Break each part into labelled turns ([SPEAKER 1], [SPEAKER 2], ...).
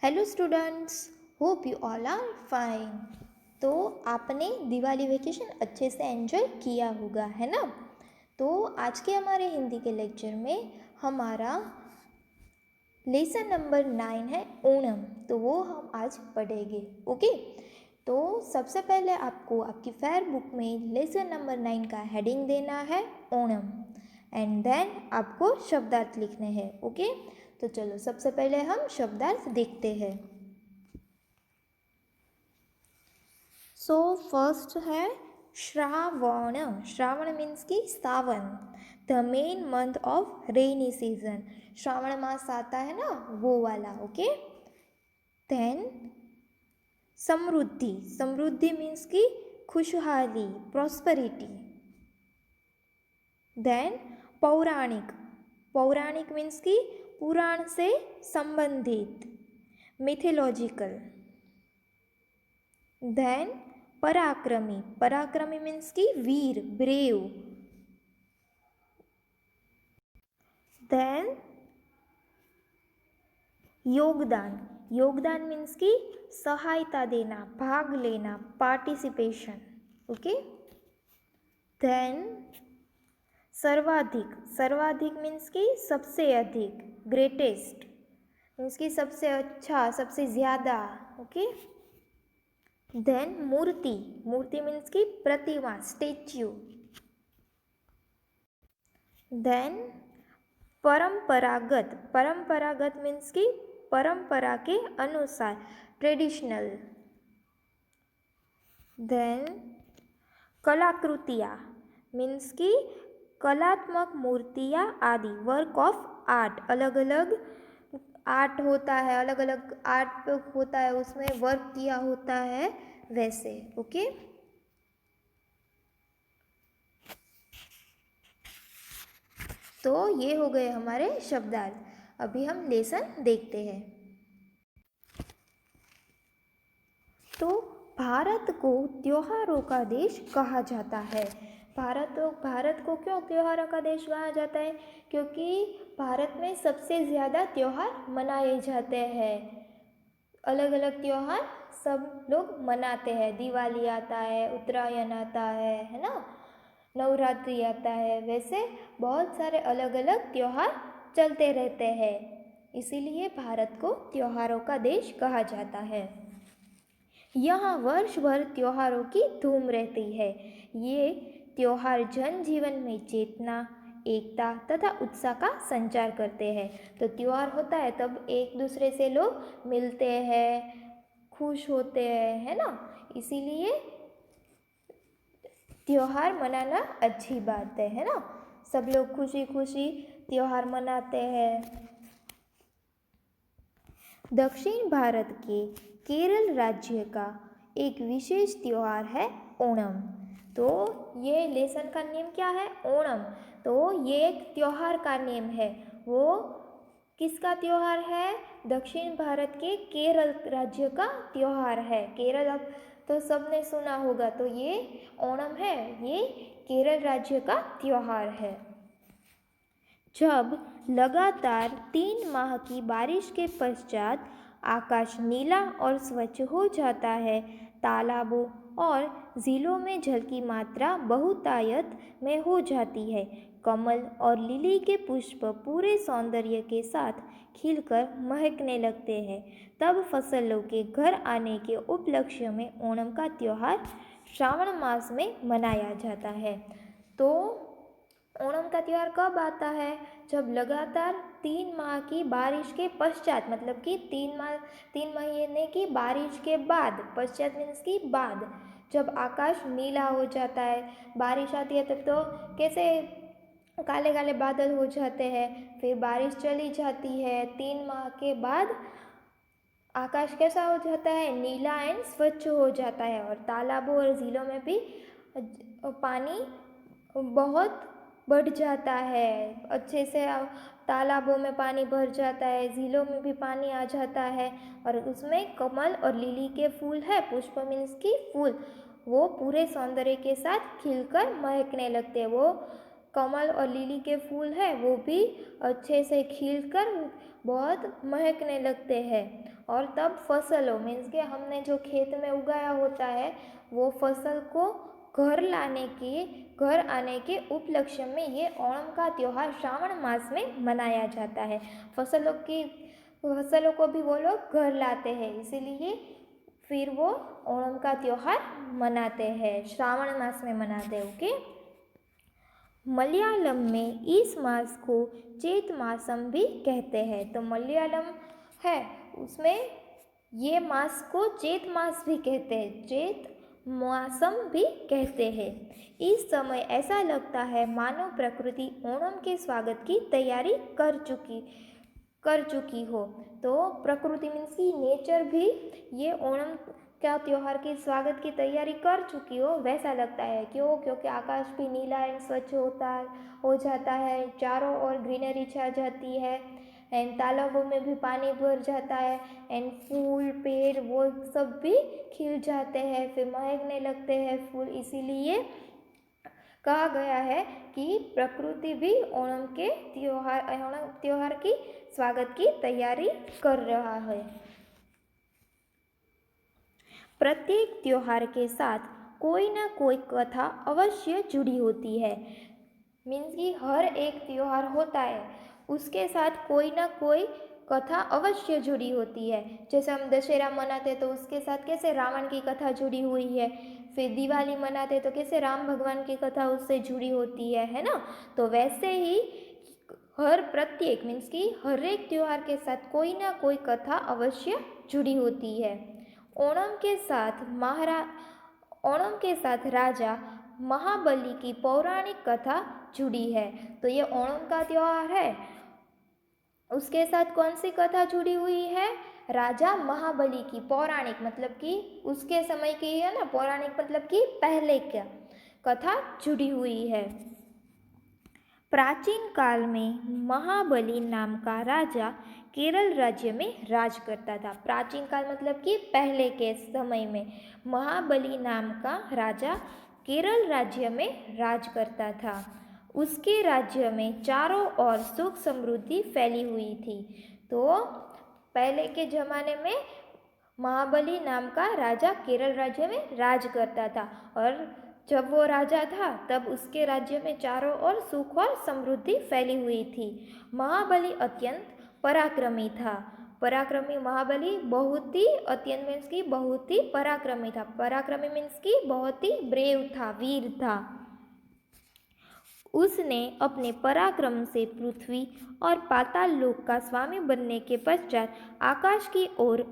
[SPEAKER 1] Hello students, hope you all are fine. तो आपने Diwali vacation अच्छे से एंजॉय किया होगा, है ना। तो आज के हमारे हिंदी के लेक्चर में हमारा लेसन नंबर 9 है ओणम। तो वो हम आज पढ़ेंगे। ओके, तो सबसे पहले आपको आपकी फेयर बुक में लेसन नंबर 9 का हेडिंग देना है ओणम, एंड देन आपको शब्दार्थ लिखने हैं। ओके, तो चलो सबसे पहले हम शब्दार्थ देखते हैं। सो फर्स्ट है श्रावण। श्रावण मीन्स की Sawan, the main month of rainy season. Shravan मास आता है ना, वो वाला। ओके, देन समृद्धि। समृद्धि मीन्स की खुशहाली, प्रॉस्पेरिटी। देन पौराणिक। पौराणिक मीन्स की पुराण से संबंधित, मिथोलॉजिकल। देन पराक्रमी। पराक्रमी मीन्स की वीर, ब्रेव। देन योगदान। योगदान मीन्स की सहायता देना, भाग लेना, पार्टिसिपेशन। ओके, देन सर्वाधिक। सर्वाधिक मीन्स की सबसे अधिक, ग्रेटेस्ट मीन्स की सबसे अच्छा, सबसे ज़्यादा। ओके, देन मूर्ति। मूर्ति मीन्स की प्रतिमा, स्टेच्यू। देन परंपरागत। परंपरागत मीन्स की परंपरा के अनुसार, ट्रेडिशनल। देन कलाकृतियाँ मीन्स की कलात्मक मूर्तियाँ आदि, वर्क ऑफ आर्ट। अलग अलग आर्ट होता है, अलग अलग आर्ट होता है, उसमें वर्क किया होता है, वैसे। ओके, तो ये हो गए हमारे शब्दार्थ। अभी हम लेसन देखते हैं। तो भारत को त्योहारों का देश कहा जाता है। भारत को क्यों त्योहारों का देश कहा जाता है? क्योंकि भारत में सबसे ज़्यादा त्यौहार मनाए जाते हैं। अलग अलग त्यौहार सब लोग मनाते हैं। दिवाली आता है, उत्तरायण आता है ना, नवरात्रि आता है। वैसे बहुत सारे अलग अलग त्यौहार चलते रहते हैं, इसीलिए भारत को त्योहारों का देश कहा जाता है। यहाँ वर्ष भर त्योहारों की धूम रहती है। ये त्योहार जनजीवन में चेतना, एकता तथा उत्साह का संचार करते हैं। तो त्योहार होता है तब एक दूसरे से लोग मिलते हैं, खुश होते हैं, है ना। इसीलिए त्योहार मनाना अच्छी बात है ना। सब लोग खुशी खुशी त्योहार मनाते हैं। दक्षिण भारत के केरल राज्य का एक विशेष त्यौहार है ओणम। तो ये लेसन का नेम क्या है? ओणम। तो ये एक त्यौहार का नेम है। वो किसका त्यौहार है? दक्षिण भारत के केरल राज्य का त्यौहार है। केरल अब तो सबने सुना होगा, तो ये ओणम है, ये केरल राज्य का त्यौहार है। जब लगातार 3 माह की बारिश के पश्चात आकाश नीला और स्वच्छ हो जाता है, तालाबों और झीलों में जल की मात्रा बहुतायत में हो जाती है, कमल और लिली के पुष्प पूरे सौंदर्य के साथ खिलकर महकने लगते हैं, तब फसलों के घर आने के उपलक्ष्य में ओणम का त्यौहार श्रावण मास में मनाया जाता है। तो ओणम का त्यौहार कब आता है? जब लगातार 3 माह की बारिश के पश्चात, मतलब कि 3 महीने की बारिश के बाद, पश्चात मीन्स की बाद, जब आकाश नीला हो जाता है, बारिश आती है तब तो कैसे काले काले बादल हो जाते हैं, फिर बारिश चली जाती है, 3 माह के बाद आकाश कैसा हो जाता है? नीला एंड स्वच्छ हो जाता है, और तालाबों और झीलों में भी पानी बहुत बढ़ जाता है, अच्छे से तालाबों में पानी भर जाता है, झीलों में भी पानी आ जाता है, और उसमें कमल और लिली के फूल है, पुष्प मीन्स की फूल, वो पूरे सौंदर्य के साथ खिलकर महकने लगते हैं। वो कमल और लिली के फूल है वो भी अच्छे से खिलकर बहुत महकने लगते हैं। और तब फसलों मीन्स के हमने जो खेत में उगाया होता है वो फसल को घर आने के उपलक्ष्य में ये ओणम का त्यौहार श्रावण मास में मनाया जाता है। फसलों को भी वो लोग घर लाते हैं, इसीलिए फिर वो ओणम का त्यौहार मनाते हैं, श्रावण मास में मनाते हैं। ओके। मलयालम में इस मास को चैत मासम भी कहते हैं। तो मलयालम है उसमें ये मास को चैत मास भी कहते हैं, चैत मासम भी कहते हैं। इस समय ऐसा लगता है मानो प्रकृति ओणम के स्वागत की तैयारी कर चुकी हो। तो प्रकृति मीन्स की नेचर भी ये ओणम क्या त्यौहार के स्वागत की तैयारी कर चुकी हो वैसा लगता है। क्यों? क्योंकि आकाश भी नीला एंड स्वच्छ हो जाता है, चारों ओर ग्रीनरी छा जाती है एंड तालाबों में भी पानी भर जाता है एंड फूल पेड़ वो सब भी खिल जाते हैं, फिर महकने लगते हैं फूल। इसीलिए कहा गया है कि प्रकृति भी ओणम त्योहार की स्वागत की तैयारी कर रहा है। प्रत्येक त्योहार के साथ कोई ना कोई कथा अवश्य जुड़ी होती है। मीन्स कि हर एक त्योहार होता है उसके साथ कोई ना कोई कथा अवश्य जुड़ी होती है। जैसे हम दशहरा मनाते तो उसके साथ कैसे रावण की कथा जुड़ी हुई है, फिर दिवाली मनाते तो कैसे राम भगवान की कथा उससे जुड़ी होती है ना। तो वैसे ही प्रत्येक मीन्स कि हर एक त्यौहार के साथ कोई ना कोई कथा अवश्य जुड़ी होती है। ओणम के साथ राजा महाबली की पौराणिक कथा जुड़ी है। तो ये ओणम का त्यौहार है, उसके साथ कौन सी कथा जुड़ी हुई है? राजा महाबली की पौराणिक मतलब कि उसके समय की है ना, पौराणिक मतलब कि पहले क्या कथा जुड़ी हुई है। प्राचीन काल में महाबली नाम का राजा केरल राज्य में राज करता था। प्राचीन काल मतलब कि पहले के समय में महाबली नाम का राजा केरल राज्य में राज करता था। उसके राज्य में चारों ओर सुख समृद्धि फैली हुई थी। तो पहले के ज़माने में महाबली नाम का राजा केरल राज्य में राज करता था और जब वो राजा था तब उसके राज्य में चारों ओर सुख और समृद्धि फैली हुई थी। महाबली अत्यंत पराक्रमी था। पराक्रमी महाबली बहुत ही अत्यंत मीन्स की बहुत ही पराक्रमी था। पराक्रमी मीन्स की बहुत ही ब्रेव था, वीर था। उसने अपने पराक्रम से पृथ्वी और पाताल लोक का स्वामी बनने के पश्चात आकाश की ओर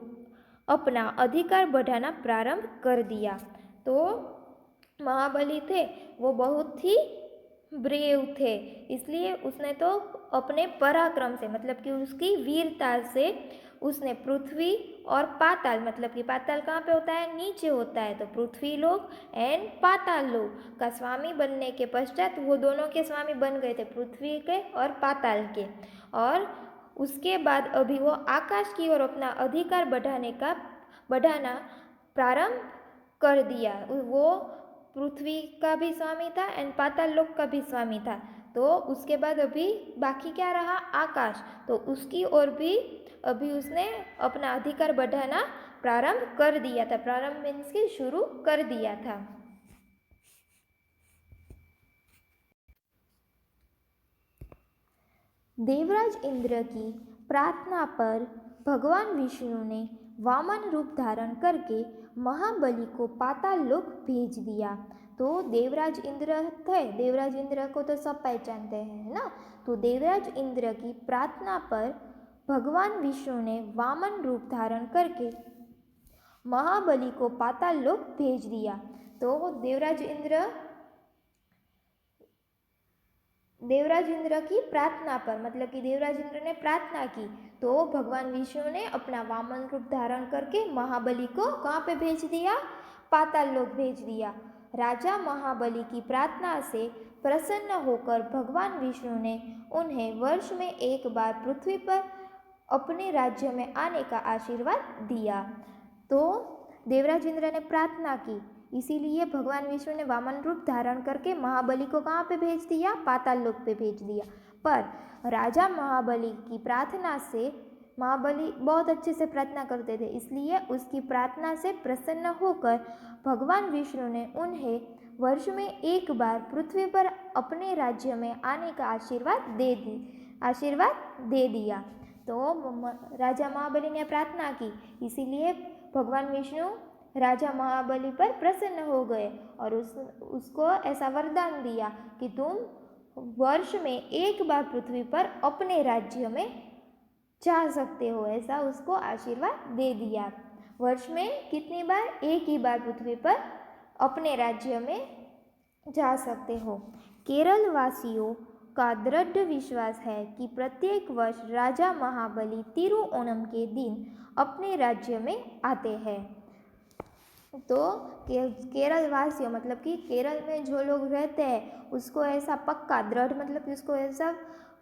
[SPEAKER 1] अपना अधिकार बढ़ाना प्रारंभ कर दिया। तो महाबली थे वो बहुत ही ब्रेव थे, इसलिए उसने तो अपने पराक्रम से मतलब कि उसकी वीरता से उसने पृथ्वी और पाताल मतलब कि पाताल कहाँ पे होता है? नीचे होता है। तो पृथ्वी लोक एंड पाताल लोक का स्वामी बनने के पश्चात वो दोनों के स्वामी बन गए थे, पृथ्वी के और पाताल के। और उसके बाद अभी वो आकाश की ओर अपना अधिकार बढ़ाना प्रारंभ कर दिया। वो पृथ्वी का भी स्वामी था एंड पाताल लोक का भी स्वामी था। तो उसके बाद अभी बाकी क्या रहा? आकाश। तो उसकी ओर भी अभी उसने अपना अधिकार बढ़ाना प्रारंभ कर दिया था। प्रारंभ मीन्स की शुरू कर दिया था। देवराज इंद्र की प्रार्थना पर भगवान विष्णु ने वामन रूप धारण करके महाबली को पाताल लोक भेज दिया। तो देवराज इंद्र थे, देवराज इंद्र को तो सब पहचानते हैं ना। तो देवराज इंद्र की प्रार्थना पर भगवान विष्णु ने वामन रूप धारण करके महाबली को पाताल लोक भेज दिया। तो देवराज इंद्र की प्रार्थना पर मतलब कि देवराज इंद्र ने प्रार्थना की तो भगवान विष्णु ने अपना वामन रूप धारण करके महाबली को कहाँ पे भेज दिया? पाताल लोक भेज दिया। राजा महाबली की प्रार्थना से प्रसन्न होकर भगवान विष्णु ने उन्हें वर्ष में एक बार पृथ्वी पर अपने राज्य में आने का आशीर्वाद दिया। तो देवराज इंद्र ने प्रार्थना की, इसीलिए भगवान विष्णु ने वामन रूप धारण करके महाबली को कहाँ पे भेज दिया? पाताल लोक पे भेज दिया। पर राजा महाबली की प्रार्थना से, महाबली बहुत अच्छे से प्रार्थना करते थे, इसलिए उसकी प्रार्थना से प्रसन्न होकर भगवान विष्णु ने उन्हें वर्ष में एक बार पृथ्वी पर अपने राज्य में आने का आशीर्वाद दे दिया। तो राजा महाबली ने प्रार्थना की, इसीलिए भगवान विष्णु राजा महाबली पर प्रसन्न हो गए और उसको ऐसा वरदान दिया कि तुम वर्ष में एक बार पृथ्वी पर अपने राज्य में जा सकते हो, ऐसा उसको आशीर्वाद दे दिया। वर्ष में कितनी बार? एक ही बार पृथ्वी पर अपने राज्य में जा सकते हो। केरल वासियों का दृढ़ विश्वास है कि प्रत्येक वर्ष राजा महाबली तिरुओणम के दिन अपने राज्य में आते हैं। तो केरल वासियों मतलब कि केरल में जो लोग रहते हैं उसको ऐसा पक्का, दृढ़ मतलब उसको ऐसा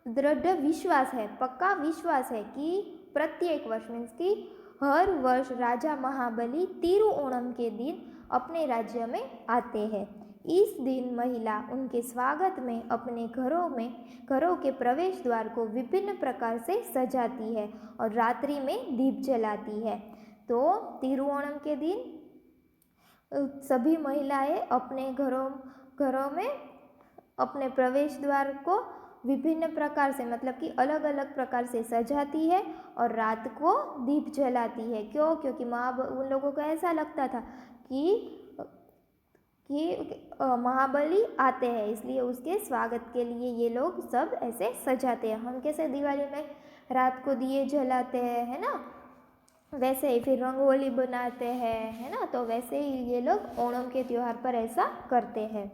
[SPEAKER 1] दृढ़ विश्वास है, पक्का विश्वास है कि प्रत्येक वर्ष मीन्स कि हर वर्ष राजा महाबली तिरुओणम के दिन अपने राज्य में आते हैं। इस दिन महिला उनके स्वागत में अपने घरों के प्रवेश द्वार को विभिन्न प्रकार से सजाती है और रात्रि में दीप जलाती है। तो तिरुओणम के दिन सभी महिलाएं अपने घरों में अपने प्रवेश द्वार को विभिन्न प्रकार से मतलब कि अलग अलग प्रकार से सजाती है और रात को दीप जलाती है। क्यों? क्योंकि उन लोगों को ऐसा लगता था कि महाबली आते हैं, इसलिए उसके स्वागत के लिए ये लोग सब ऐसे सजाते हैं। हम कैसे दिवाली में रात को दिए जलाते हैं, है ना, वैसे ही फिर रंगोली बनाते हैं, है ना, तो वैसे ही ये लोग ओणम के त्यौहार पर ऐसा करते हैं।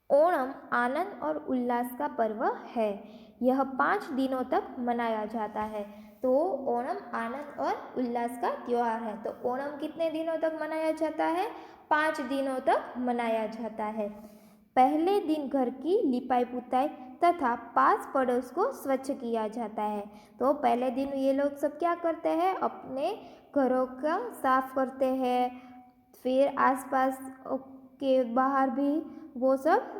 [SPEAKER 1] ओणम आनंद और उल्लास का पर्व है। यह 5 दिनों तक मनाया जाता है। तो ओणम आनंद और उल्लास का त्यौहार है। तो ओणम कितने दिनों तक मनाया जाता है? 5 दिनों तक मनाया जाता है। पहले दिन घर की लिपाई पुताई तथा पास पड़ोस को स्वच्छ किया जाता है। तो पहले दिन ये लोग सब क्या करते हैं? अपने घरों का साफ करते हैं, फिर आसपास के बाहर भी वो सब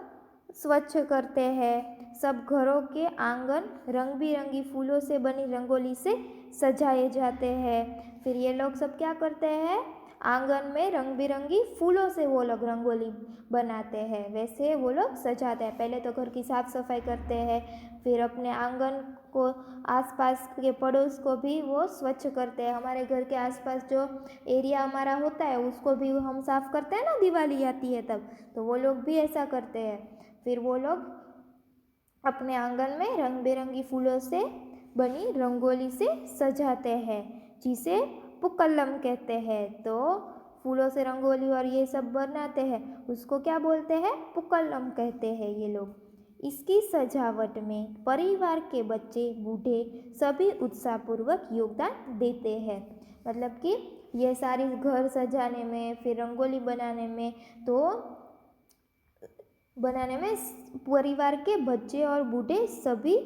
[SPEAKER 1] स्वच्छ करते हैं। सब घरों के आंगन रंग बिरंगी फूलों से बनी रंगोली से सजाए जाते हैं। फिर ये लोग सब क्या करते हैं? आंगन में रंग बिरंगी फूलों से वो लोग रंगोली बनाते हैं, वैसे वो लोग सजाते हैं। पहले तो घर की साफ सफाई करते हैं, फिर अपने आंगन को आसपास के पड़ोस को भी वो स्वच्छ करते हैं। हमारे घर के आसपास जो एरिया हमारा होता है उसको भी हम साफ़ करते हैं ना, दिवाली आती है तब, तो वो लोग भी ऐसा करते हैं। फिर वो लोग अपने आंगन में रंग बिरंगी फूलों से बनी रंगोली से सजाते हैं, जिसे पुक्कलम कहते हैं। तो फूलों से रंगोली और ये सब बनाते हैं, उसको क्या बोलते हैं? पुक्कलम कहते हैं ये लोग। इसकी सजावट में परिवार के बच्चे बूढ़े सभी उत्साहपूर्वक योगदान देते हैं। मतलब कि ये सारी घर सजाने में, फिर रंगोली बनाने में परिवार के बच्चे और बूढ़े सभी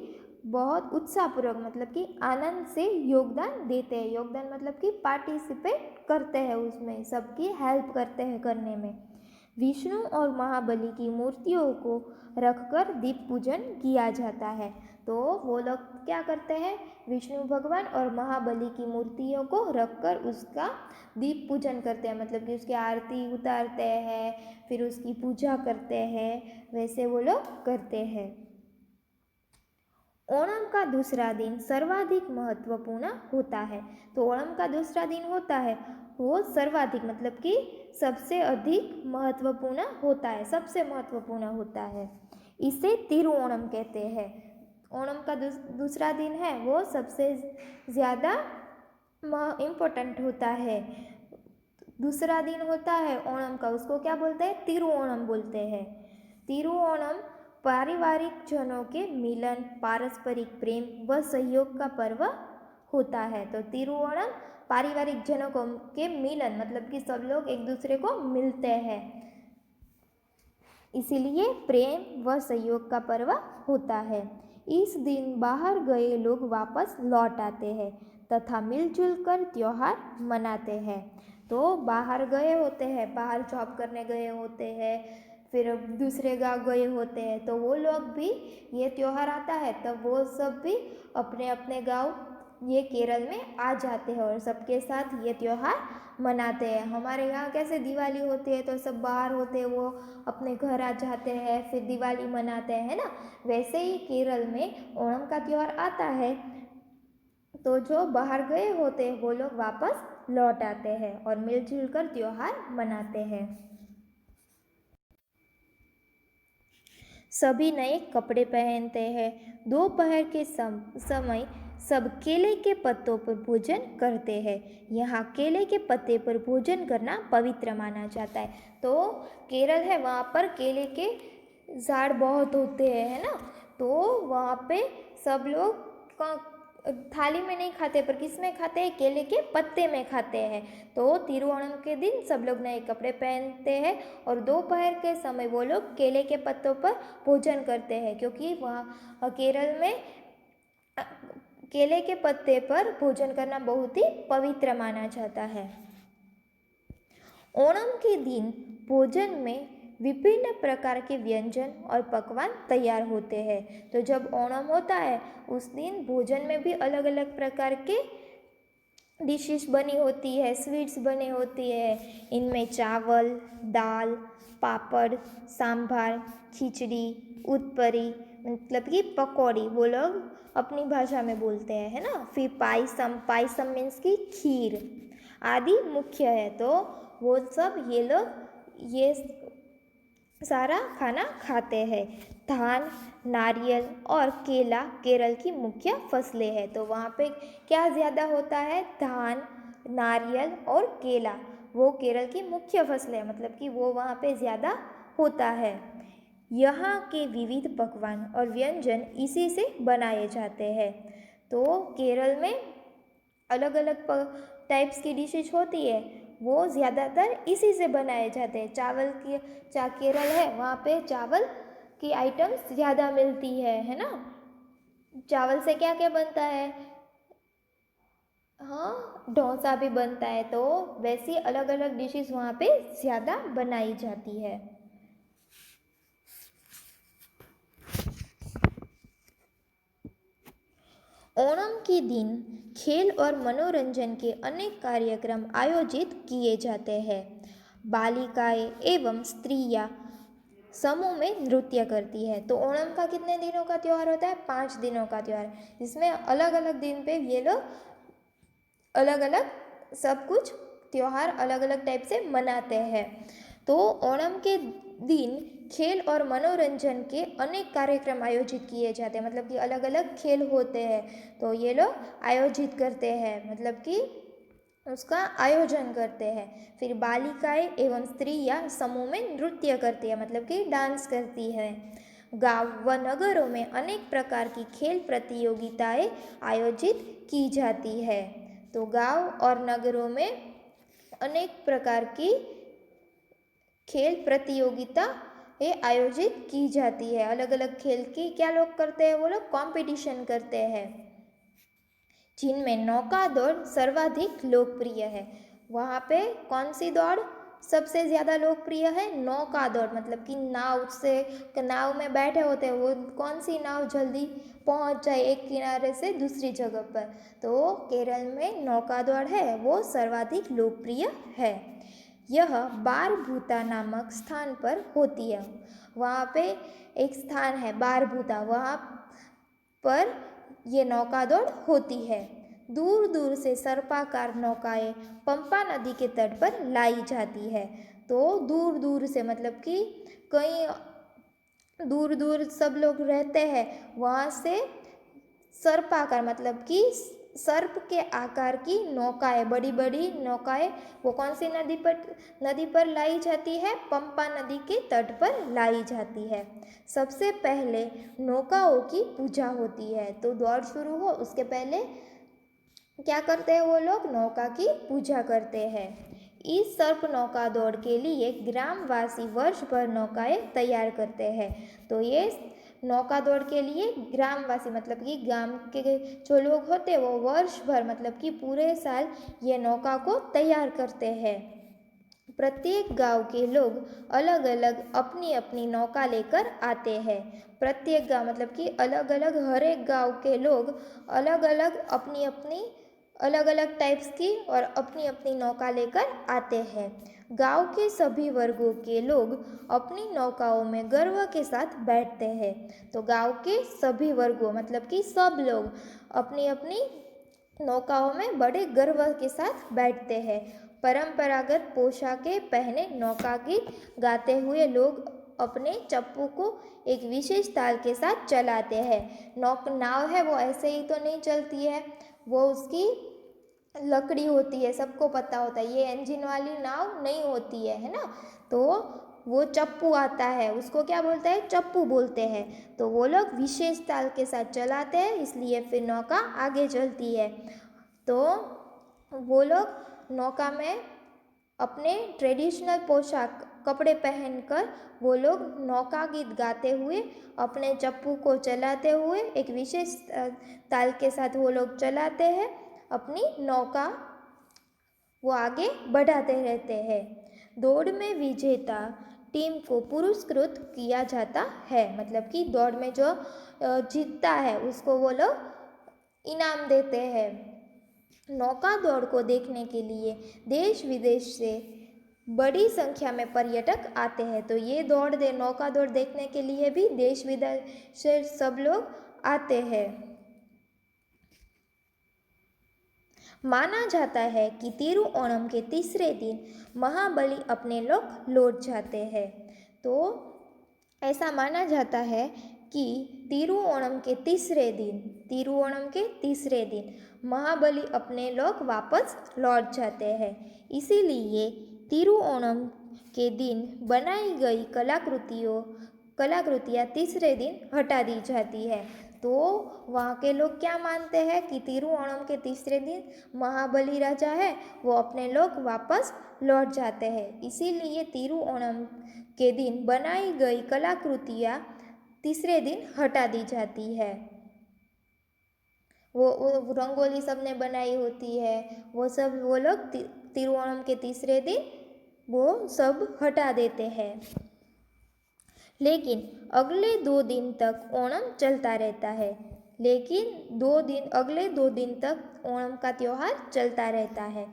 [SPEAKER 1] बहुत उत्साहपूर्वक मतलब कि आनंद से योगदान देते हैं। योगदान मतलब कि पार्टिसिपेट करते हैं, उसमें सबकी हेल्प करते हैं करने में। विष्णु और महाबली की मूर्तियों को रखकर दीप पूजन किया जाता है। तो वो लोग क्या करते हैं? विष्णु भगवान और महाबली की मूर्तियों को रखकर उसका दीप पूजन करते हैं, मतलब कि उसकी आरती उतारते हैं, फिर उसकी पूजा करते हैं, वैसे वो लोग करते हैं। ओणम का दूसरा दिन सर्वाधिक महत्वपूर्ण होता है। तो ओणम का दूसरा दिन होता है वो सर्वाधिक मतलब कि सबसे अधिक महत्वपूर्ण होता है, सबसे महत्वपूर्ण होता है। इसे तिरुओणम कहते हैं। ओणम का दूसरा दिन है वो सबसे ज़्यादा इम्पोर्टेंट होता है। दूसरा दिन होता है ओणम का, उसको क्या बोलते हैं? तिरुओणम बोलते हैं। तिरुओणम पारिवारिक जनों के मिलन, पारस्परिक प्रेम व सहयोग का पर्व होता है। तो तिरुओणम पारिवारिक जनों के मिलन मतलब कि सब लोग एक दूसरे को मिलते हैं, इसीलिए प्रेम व सहयोग का पर्व होता है। इस दिन बाहर गए लोग वापस लौट आते हैं तथा मिलजुल कर त्योहार मनाते हैं। तो बाहर गए होते हैं, बाहर जॉब करने गए होते हैं, फिर दूसरे गांव गए होते हैं, तो वो लोग भी ये त्यौहार आता है तब वो सब भी अपने अपने गांव ये केरल में आ जाते हैं और सबके साथ ये त्यौहार मनाते हैं। हमारे यहाँ कैसे दिवाली होती है तो सब बाहर होते हैं, वो अपने घर आ जाते हैं, फिर दिवाली मनाते हैं ना, वैसे ही केरल में ओणम का त्यौहार आता है। तो जो बाहर गए होते हैं वो लोग वापस लौट आते हैं और मिलजुल कर त्यौहार मनाते हैं। सभी नए कपड़े पहनते हैं। दोपहर के समय सब केले के पत्तों पर भोजन करते हैं। यहाँ केले के पत्ते पर भोजन करना पवित्र माना जाता है। तो केरल है, वहाँ पर केले के झाड़ बहुत होते हैं, है ना, तो वहाँ पे सब लोग थाली में नहीं खाते पर किस में खाते हैं, केले के पत्ते में खाते हैं। तो तिरुओणम के दिन सब लोग नए कपड़े पहनते हैं और दोपहर के समय वो लोग केले के पत्तों पर भोजन करते हैं, क्योंकि वहाँ केरल में केले के पत्ते पर भोजन करना बहुत ही पवित्र माना जाता है। ओणम के दिन भोजन में विभिन्न प्रकार के व्यंजन और पकवान तैयार होते हैं। तो जब ओणम होता है उस दिन भोजन में भी अलग अलग प्रकार के डिशेस बनी होती है, स्वीट्स बनी होती है। इनमें चावल, दाल, पापड़, सांभर, खिचड़ी, उत्परी मतलब कि पकौड़ी वो लोग अपनी भाषा में बोलते हैं, है ना। फिर पायसम, पायसम मीन्स की खीर आदि मुख्य है। तो वो सब ये लोग ये सारा खाना खाते हैं। धान, नारियल और केला केरल की मुख्य फसलें हैं। तो वहाँ पे क्या ज़्यादा होता है, धान, नारियल और केला, वो केरल की मुख्य फसलें हैं, मतलब कि वो वहाँ पे ज़्यादा होता है। यहाँ के विविध पकवान और व्यंजन इसी से बनाए जाते हैं। तो केरल में अलग अलग टाइप्स की डिशेज होती है, वो ज़्यादातर इसी से बनाए जाते हैं। चावल की केरल है, वहाँ पे चावल की आइटम्स ज़्यादा मिलती है ना। चावल से क्या क्या बनता है, हाँ, डोसा भी बनता है। तो वैसी अलग अलग डिशेस वहाँ पे ज़्यादा बनाई जाती है। ओणम के दिन खेल और मनोरंजन के अनेक कार्यक्रम आयोजित किए जाते हैं। बालिकाएं एवं स्त्रियां समूह में नृत्य करती है। तो ओणम का कितने दिनों का त्यौहार होता है, 5 दिनों का त्यौहार, जिसमें अलग अलग दिन पे ये लोग अलग अलग सब कुछ त्यौहार अलग अलग टाइप से मनाते हैं। तो ओणम के दिन खेल और मनोरंजन के अनेक कार्यक्रम आयोजित किए जाते हैं, मतलब कि अलग अलग खेल होते हैं तो ये लोग आयोजित करते हैं, मतलब कि उसका आयोजन करते हैं। फिर बालिकाएं एवं स्त्रियां समूह में नृत्य करती है, मतलब कि डांस करती है। गांव व नगरों में अनेक प्रकार की खेल प्रतियोगिताएं आयोजित की जाती है। तो गांव और नगरों में अनेक प्रकार की खेल प्रतियोगिता ये आयोजित की जाती है। अलग अलग खेल की क्या लोग करते हैं, वो लोग कंपटीशन करते हैं, जिनमें नौका दौड़ सर्वाधिक लोकप्रिय है। वहाँ पे कौन सी दौड़ सबसे ज़्यादा लोकप्रिय है, नौका दौड़, मतलब कि नाव में बैठे होते हैं, वो कौन सी नाव जल्दी पहुँच जाए एक किनारे से दूसरी जगह पर, तो केरल में नौका दौड़ है वो सर्वाधिक लोकप्रिय है। यह बारभूता नामक स्थान पर होती है। वहाँ पे एक स्थान है बारभूता, वहाँ पर ये नौका दौड़ होती है। दूर दूर से सर्पाकार नौकाएं पंपा नदी के तट पर लाई जाती है। तो दूर दूर से मतलब कि कहीं दूर दूर सब लोग रहते हैं, वहाँ से सर्पाकार मतलब कि सर्प के आकार की नौकाएं, बड़ी बड़ी नौकाएं, वो कौन सी नदी पर लाई जाती है, पंपा नदी के तट पर लाई जाती है। सबसे पहले नौकाओं की पूजा होती है। तो दौड़ शुरू हो उसके पहले क्या करते हैं वो लोग, नौका की पूजा करते हैं। इस सर्प नौका दौड़ के लिए ग्रामवासी वर्ष भर नौकाएं तैयार करते हैं। तो ये नौका दौड़ के लिए ग्रामवासी मतलब कि गांव के जो लोग होते हैं वो वर्ष भर मतलब कि पूरे साल ये नौका को तैयार करते हैं। प्रत्येक गांव के लोग अलग अलग अपनी अपनी नौका लेकर आते हैं। प्रत्येक गांव मतलब कि अलग अलग हर एक गांव के लोग अलग अलग अपनी अपनी अलग अलग टाइप्स की और अपनी अपनी नौका लेकर आते हैं। गांव के सभी वर्गों के लोग अपनी नौकाओं में गर्व के साथ बैठते हैं। तो गांव के सभी वर्गों मतलब कि सब लोग अपनी अपनी नौकाओं में बड़े गर्व के साथ बैठते हैं। परंपरागत पोशाकें पहने नौका गीत गाते हुए लोग अपने चप्पू को एक विशेष ताल के साथ चलाते हैं। नाव है वो ऐसे ही तो नहीं चलती है, वो उसकी लकड़ी होती है, सबको पता होता है, ये इंजन वाली नाव नहीं होती है ना। तो वो चप्पू आता है, उसको क्या बोलते हैं, चप्पू बोलते हैं। तो वो लोग विशेष ताल के साथ चलाते हैं, इसलिए फिर नौका आगे चलती है। तो वो लोग नौका में अपने ट्रेडिशनल पोशाक कपड़े पहनकर वो लोग नौका गीत गाते हुए अपने चप्पू को चलाते हुए एक विशेष ताल के साथ वो लोग चलाते हैं अपनी नौका, वो आगे बढ़ाते रहते हैं। दौड़ में विजेता टीम को पुरस्कृत किया जाता है, मतलब कि दौड़ में जो जीतता है उसको वो लोग इनाम देते हैं। नौका दौड़ को देखने के लिए देश विदेश से बड़ी संख्या में पर्यटक आते हैं। तो ये नौका दौड़ देखने के लिए भी देश विदेश से सब लोग आते हैं। माना जाता है कि तिरुओणम के तीसरे दिन महाबली अपने लोक लौट जाते हैं। तो ऐसा माना जाता है कि तिरुओणम के तीसरे दिन महाबली अपने लोक वापस लौट जाते हैं। इसीलिए तिरुओणम के दिन बनाई गई कलाकृतियाँ तीसरे दिन हटा दी जाती है। तो वहाँ के लोग क्या मानते हैं कि तिरुओणम के तीसरे दिन महाबली राजा है वो अपने लोग वापस लौट जाते हैं, इसीलिए तिरुओणम के दिन बनाई गई कलाकृतियाँ तीसरे दिन हटा दी जाती है। वो रंगोली सब ने बनाई होती है, वो सब वो लोग तिरुओणम के तीसरे दिन वो सब हटा देते हैं। लेकिन अगले 2 दिन तक ओणम चलता रहता है। अगले 2 दिन तक ओणम का त्यौहार चलता रहता है।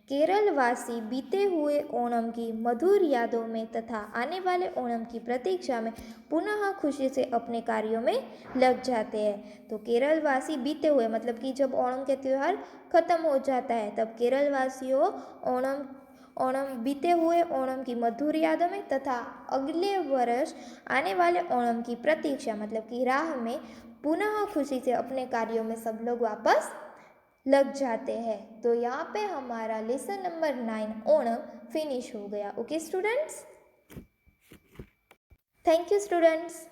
[SPEAKER 1] केरल वासी बीते हुए ओणम की मधुर यादों में तथा आने वाले ओणम की प्रतीक्षा में पुनः खुशी से अपने कार्यों में लग जाते हैं। तो केरल वासी बीते हुए मतलब कि जब ओणम के त्यौहार खत्म हो जाता है तब केरल वासियों बीते हुए ओणम की मधुर यादों में तथा अगले वर्ष आने वाले ओणम की प्रतीक्षा मतलब कि राह में पुनः खुशी से अपने कार्यों में सब लोग वापस लग जाते हैं। तो यहाँ पे हमारा लेसन नंबर 9 ओणम फिनिश हो गया। Okay students, thank you students.